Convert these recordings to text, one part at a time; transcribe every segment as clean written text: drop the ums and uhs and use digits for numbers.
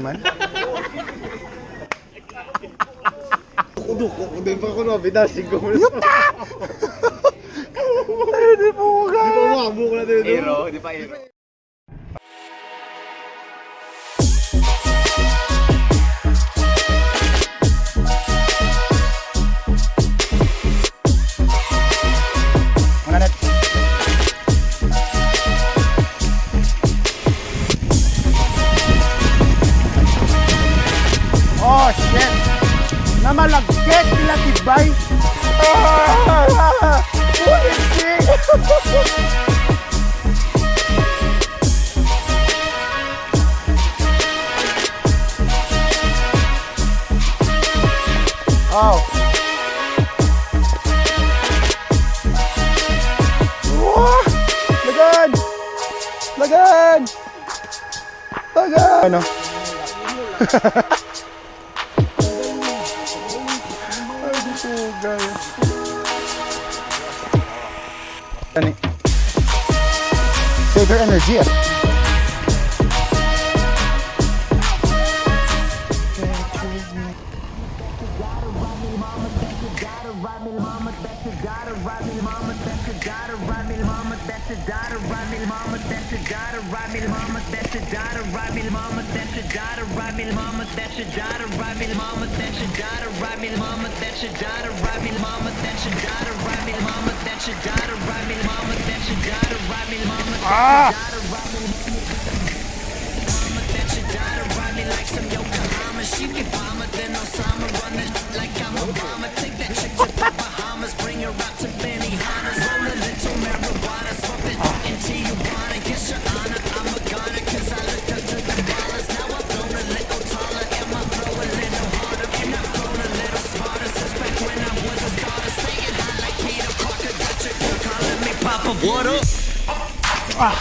man. Hindi pa ako nabitasin ko. Yuta! Hindi po ka. Di pa makamuk na dito. Hero, di pa hero. Mananat. Oh shit! Namalagkit sila tibay! Ulit shit! Oh! Wah! Lagan! Lagan! Lagan! Ano? Ay, dito guys. Ano? Save your energy. Ah! What up? Ah!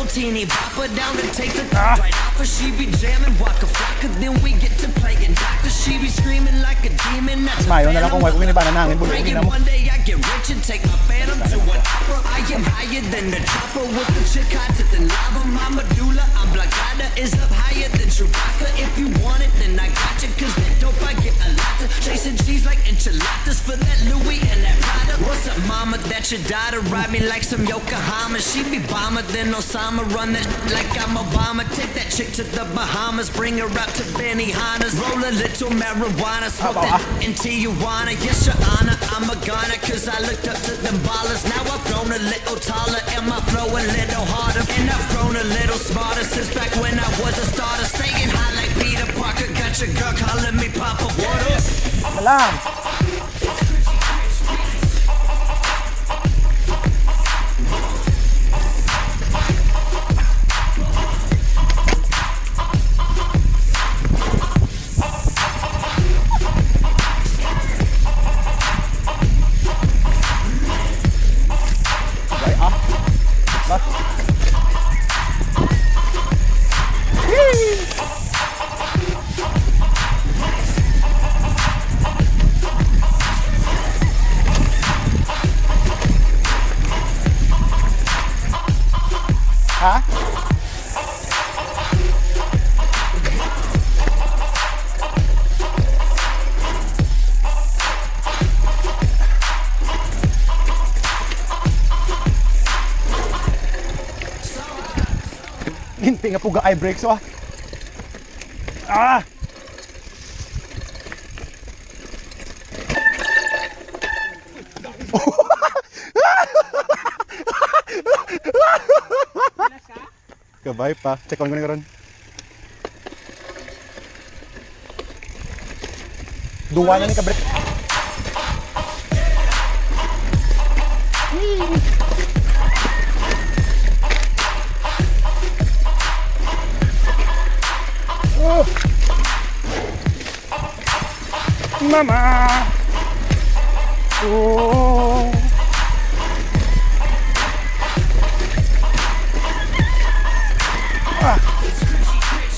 Teeny bopper down to take the right off her. She be jamming, waka flocka, then we get to playing doctor. She be screaming like a demon. Mayo na lang kung may ba na nangin bulong na mo. One day I get rich and take my phantom to an opera. I am higher than the chopper with the chick hot to the lava. My medulla oblongata is up higher than Chewbacca. If you want it, then I got you. Cause that dope I get a lot to. Chasing cheese like enchiladas for that Louis and that Prada. What's up, mama? That's your daughter. Ride me like some Yokohama. She be bomber than Osama. Run that like I'm Obama. Take that chick to the Bahamas. Bring her out to Benihana's. Roll a little marijuana. Smoke that in Tijuana. Yes, your honor, I'm a goner. Cause I looked up to them ballers. Now I've grown a little taller. And my flow a little harder. And I've grown a little smarter. Since back when I was a starter. Staying high like Peter Parker. Got your girl calling me Papa. What up? Malam. Ha? Hindi nga puga eye brakes ah. Ah! Kabay pa. Check on ko na karon. Duwa na ni kabret. Oh. Mama. Oh.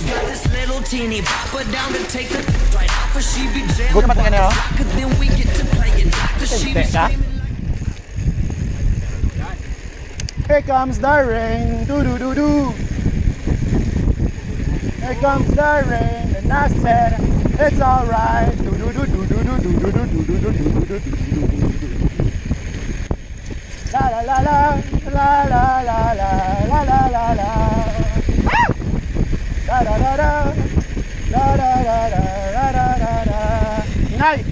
Got this little teeny bopper down to take the right off her. She be jamming. Good naman tingnan niyo. Then we get to playing doctor. She be Teka. screaming. Here comes the rain, do do do do. Here comes the rain, and I said it's alright. Do do do do do do do do do do do do do do do. La la la la la la la la la la la la. La la la la la la la la la la la. Inay.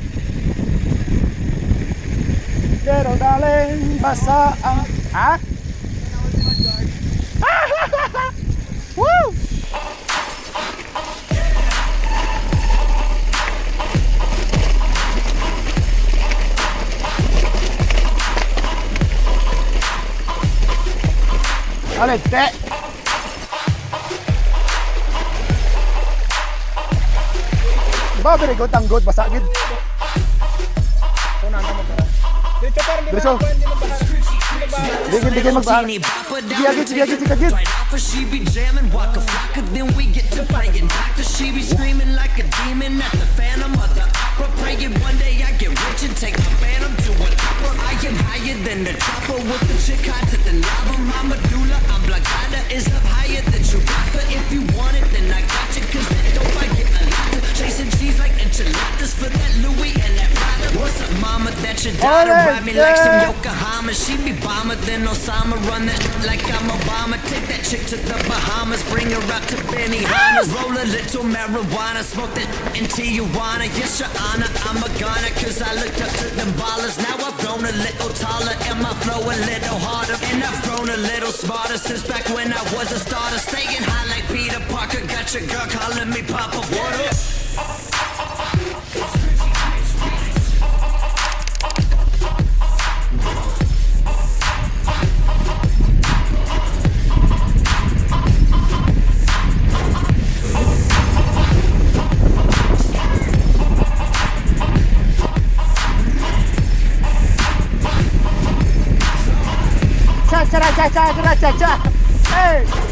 Pero darling, basa ang Woo! Alette. Diba binigot ang goat basa gid? Dito parang di Diretso. Digil magbahan. Sige agad. She be jamming, waka flocka, then we get to playing doctor. She be screaming like a demon at the Phantom of the Opera. Praying one day I get rich and take my Phantom to an opera. I am higher than the chopper with the chick hot to the lava. My medulla oblongata is up higher than Chewbacca. If you want it, then I got you, cause that dope I get a lot to. Chasing cheese like enchiladas for that Louis and that Prada. What's up, mama? That your daughter ride me like some Yokohama. She be bomber than Osama. Run that like I'm Obama. Take that chick to the Bahamas. Bring her out to Benihana's. Roll a little marijuana. Smoke that in Tijuana. Yes, your honor, I'm a goner. Cause I looked up to them ballers. Now I've grown a little taller. And my flow a little harder. And I've grown a little smarter. Since back when I was a starter. Staying high like Peter Parker. Got your girl calling me Papa Water. Cha cha cha cha cha cha cha. Hey.